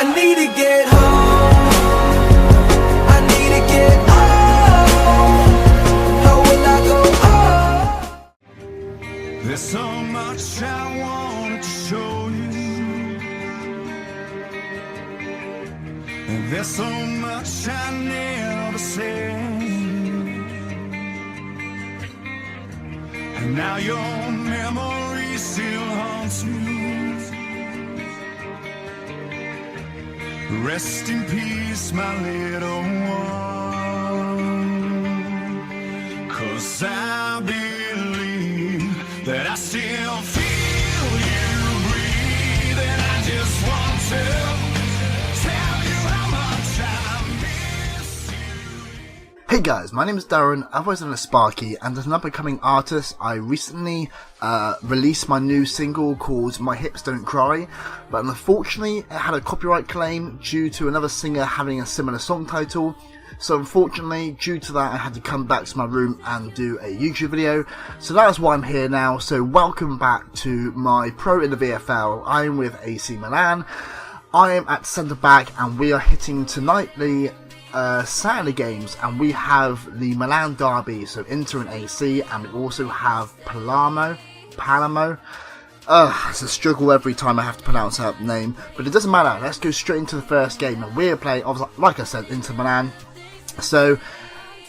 I need to get home. I need to get home. How will I go home? There's so much I wanted to show you, and there's so much I never said, and now your memory still haunts me. Rest in peace, my little one, 'cause I believe that I still feel you breathe, and I just want to tell you how much I miss you. Hey guys, my name is Darren, otherwise known as Sparky, and as an up-and-coming artist, I recently released my new single called My Hips Don't Cry, but unfortunately it had a copyright claim due to another singer having a similar song title. So unfortunately, due to that, I had to come back to my room and do a YouTube video. So that is why I'm here now. So welcome back to my pro in the VFL. I'm with AC Milan. I am at centre back, and we are hitting tonight the Saturday games, and we have the Milan derby, so Inter and AC, and we also have Palermo. It's a struggle every time I have to pronounce that name, but it doesn't matter. Let's go straight into the first game, and we're playing, like I said, Inter Milan. So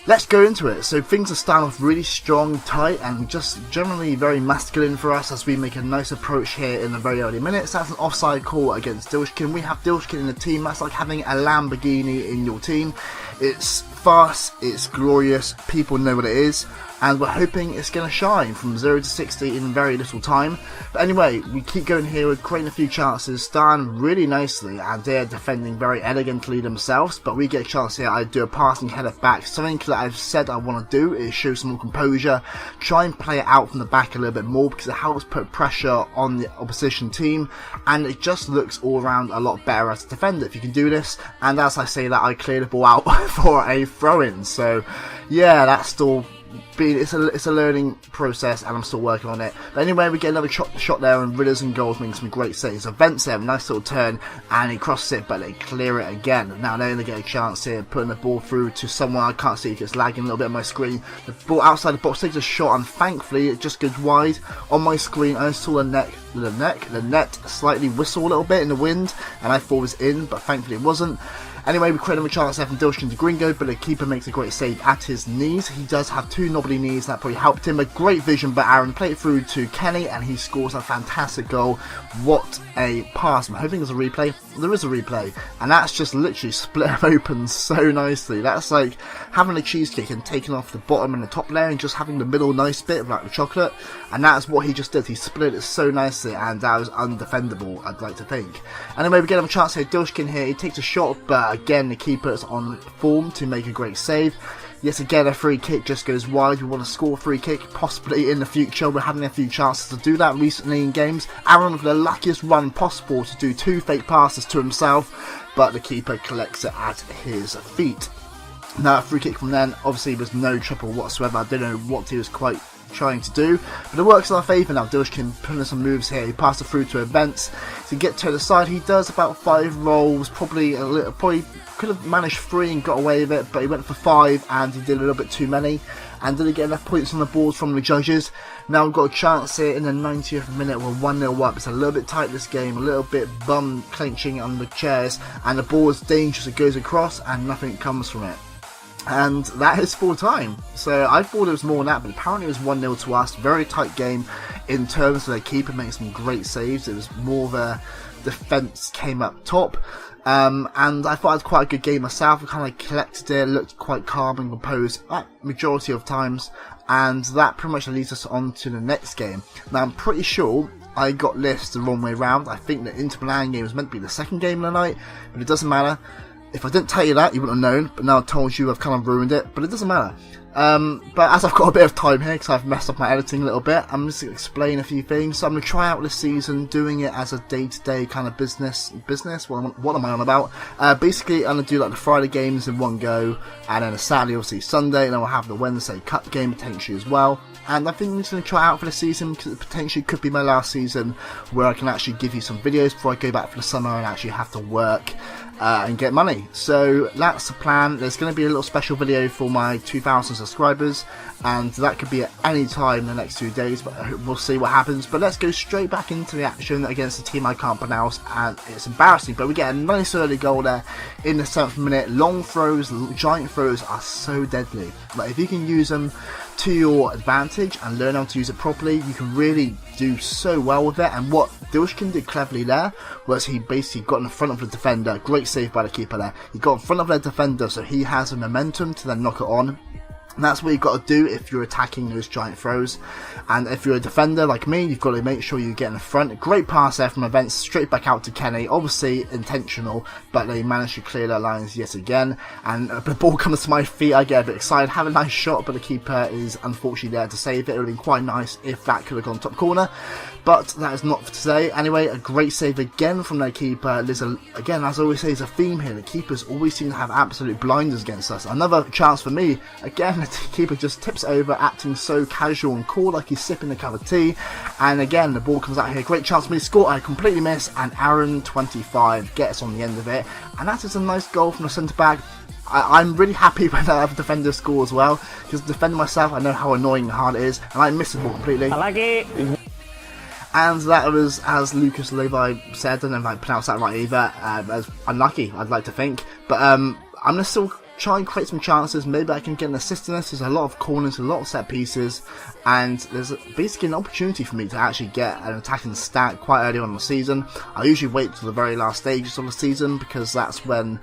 let's go into it. So things are starting off really strong, tight, and just generally very masculine for us as we make a nice approach here in the very early minutes. That's an offside call against Dilshkin. We have Dilshkin in the team. That's like having a Lamborghini in your team. It's fast, it's glorious, people know what it is, and we're hoping it's going to shine from 0 to 60 in very little time. But anyway, we keep going here, we're creating a few chances, starting really nicely, and they're defending very elegantly themselves, but we get a chance here. I do a passing header back. Something that I've said I want to do is show some more composure, try and play it out from the back a little bit more, because it helps put pressure on the opposition team, and it just looks all around a lot better as a defender if you can do this. And as I say that, I clear the ball out for a throw-in. So yeah, that's still it's a learning process, and I'm still working on it. But anyway, we get another shot there, and Ridders and goals making some great saves. So Vents there, nice little turn, and he crosses it, but they clear it again. Now they're going to get a chance here, putting the ball through to someone. I can't see if it's lagging a little bit on my screen. The ball outside the box takes a shot, and thankfully it just goes wide. On my screen I saw the net slightly whistle a little bit in the wind, and I thought it was in, but thankfully it wasn't. Anyway, we create a chance there from Dilshkin to Gringo, but the keeper makes a great save at his knees. He does have two knobbly knees, that probably helped him. A great vision by Aaron, played it through to Kenny, and he scores a fantastic goal. What a pass. I'm hoping there's a replay. There is a replay, and that's just literally split him open so nicely. That's like having a cheesecake and taking off the bottom and the top layer and just having the middle nice bit like the chocolate, and that's what he just did. He split it so nicely, and that was undefendable, I'd like to think. Anyway, we get him a chance here. Dilshkin here, he takes a shot, but again the keeper's on form to make a great save. Yes, again a free kick just goes wide. We want to score a free kick possibly in the future. We're having a few chances to do that recently in games. Aaron with the luckiest run possible to do two fake passes to himself, but the keeper collects it at his feet. Now a free kick from then obviously was no trouble whatsoever. I don't know what he was quite trying to do, but it works in our favour now. Dilshkin putting some moves here. He passes through to Events to get to the side. He does about 5 rolls, probably could have managed 3 and got away with it, but he went for 5 and he did a little bit too many, and didn't get enough points on the board from the judges. Now we've got a chance here in the 90th minute. We're 1-0 up. It's a little bit tight this game, a little bit bum clenching on the chairs, and the ball is dangerous. It goes across and nothing comes from it. And that is full time. So I thought it was more than that, but apparently it was 1-0 to us. Very tight game in terms of the keeper making some great saves. It was more the defence came up top. And I thought it was quite a good game myself. I kind of collected it, looked quite calm and composed majority of times. And that pretty much leads us on to the next game. Now I'm pretty sure I got lists the wrong way round. I think the Inter Milan game was meant to be the second game of the night, but it doesn't matter. If I didn't tell you that, you wouldn't have known, but now I've told you, I've kind of ruined it, but it doesn't matter. But as I've got a bit of time here, because I've messed up my editing a little bit, I'm just going to explain a few things. So I'm going to try out this season, doing it as a day-to-day kind of business. What am I on about? Basically, I'm going to do like the Friday games in one go, and then a Saturday, obviously Sunday, and then we'll have the Wednesday Cup game potentially as well. And I think I'm just going to try out for the season, because it potentially could be my last season where I can actually give you some videos before I go back for the summer and actually have to work and get money. So that's the plan. There's going to be a little special video for my 2,000 subscribers, and that could be at any time in the next 2 days, but we'll see what happens. But let's go straight back into the action against a team I can't pronounce, and it's embarrassing, but we get a nice early goal there in the 7th minute. Long throws, giant throws are so deadly. Like, if you can use them to your advantage and learn how to use it properly, you can really do so well with it. And what Dilshkin did cleverly there was he basically got in front of the defender. Great save by the keeper there. He got in front of the defender, so he has the momentum to then knock it on. And that's what you've got to do if you're attacking those giant throws. And if you're a defender like me, you've got to make sure you get in the front. Great pass there from Events straight back out to Kenny. Obviously intentional, but they managed to clear their lines yet again. And the ball comes to my feet. I get a bit excited. Have a nice shot, but the keeper is unfortunately there to save it. It would have been quite nice if that could have gone top corner. But that is not for today. Anyway, a great save again from their keeper. There's again, as I always say, there's a theme here. The keepers always seem to have absolute blinders against us. Another chance for me. Again, the keeper just tips over, acting so casual and cool, like he's sipping a cup of tea. And again, the ball comes out here. Great chance for me to score. I completely miss. And Aaron, 25, gets on the end of it. And that is a nice goal from the centre-back. I'm really happy when I have a defender score as well, because defending myself, I know how annoying and hard it is. And I miss the ball completely. I like it. And that was, as Lucas Levi said, I don't know if I pronounced that right either, as unlucky, I'd like to think. But I'm going to still try and create some chances. Maybe I can get an assist in this. There's a lot of corners, a lot of set pieces, and there's basically an opportunity for me to actually get an attacking stat quite early on in the season. I usually wait till the very last stages of the season, because that's when,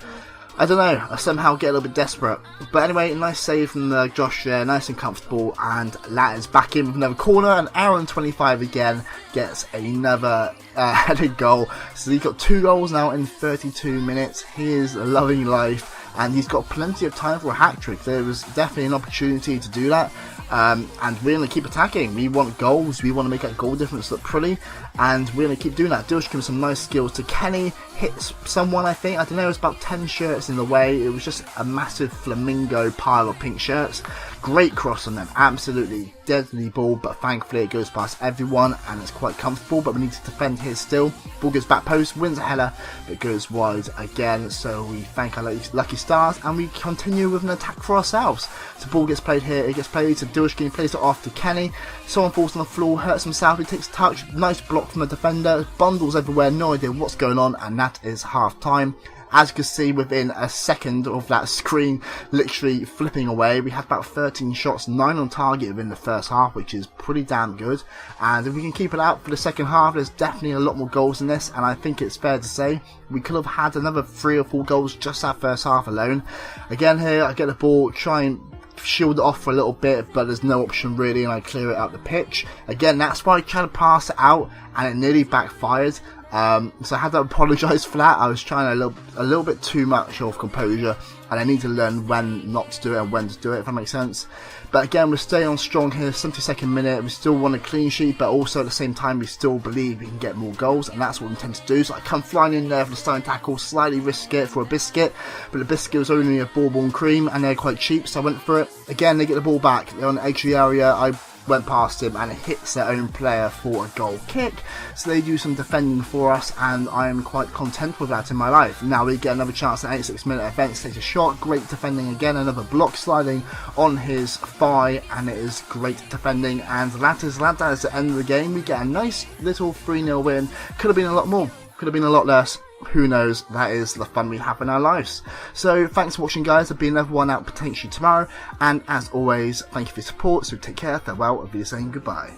I don't know, I somehow get a little bit desperate. But anyway, a nice save from Josh there, nice and comfortable, and that is back in with another corner, and Aaron, 25 again, gets another headed goal. So he's got 2 goals now in 32 minutes. He is loving life, and he's got plenty of time for a hat-trick. There was definitely an opportunity to do that. And we're going to keep attacking. We want goals, we want to make that goal difference look pretty, and we're going to keep doing that. Dilshkin with some nice skills to Kenny, hits someone, I think, I don't know, it was about 10 shirts in the way. It was just a massive flamingo pile of pink shirts. Great cross on them, absolutely deadly ball, but thankfully it goes past everyone and it's quite comfortable. But we need to defend here still. Ball goes back post, wins a header, but goes wide again. So we thank our lucky stars and we continue with an attack for ourselves. So ball gets played here, it gets played to Dilshkin, plays it off to Kenny. Someone falls on the floor, hurts himself, he takes a touch, nice block from the defender, bundles everywhere, no idea what's going on, and that is half time. As you can see, within a second of that screen literally flipping away, we had about 13 shots, 9 on target within the first half, which is pretty damn good. And if we can keep it out for the second half, there's definitely a lot more goals in this, and I think it's fair to say we could have had another 3 or 4 goals just that first half alone. Again here, I get the ball, try and shield it off for a little bit, but there's no option really, and I clear it out the pitch. Again, that's why I tried to pass it out, and it nearly backfired. So I had to apologise for that. I was trying a little bit too much of composure, and I need to learn when not to do it and when to do it, if that makes sense. But again, we're staying on strong here, 72nd minute, we still want a clean sheet, but also at the same time we still believe we can get more goals, and that's what we intend to do. So I come flying in there for the starting tackle, slightly risk it for a biscuit, but the biscuit was only a bourbon cream and they're quite cheap, so I went for it. Again, they get the ball back, they're on the edge of the area, I went past him and it hits their own player for a goal kick, so they do some defending for us, and I am quite content with that in my life. Now we get another chance at 86 minute. Events takes a shot, great defending again, another block sliding on his thigh, and it is great defending, and that is the end of the game. We get a nice little 3-0 win. Could have been a lot more, could have been a lot less, who knows. That is the fun we have in our lives. So thanks for watching, guys. There'll be another one out potentially tomorrow, and as always, thank you for your support. So take care, farewell, I'll be saying goodbye.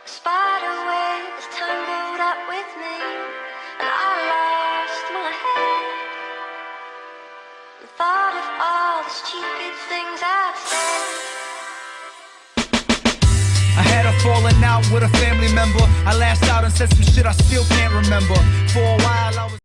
Spider webs tangled up with me, and I lost my head. The thought of all the stupid things I'd said. I had a falling out with a family member. I lashed out and said some shit I still can't remember. For a while I was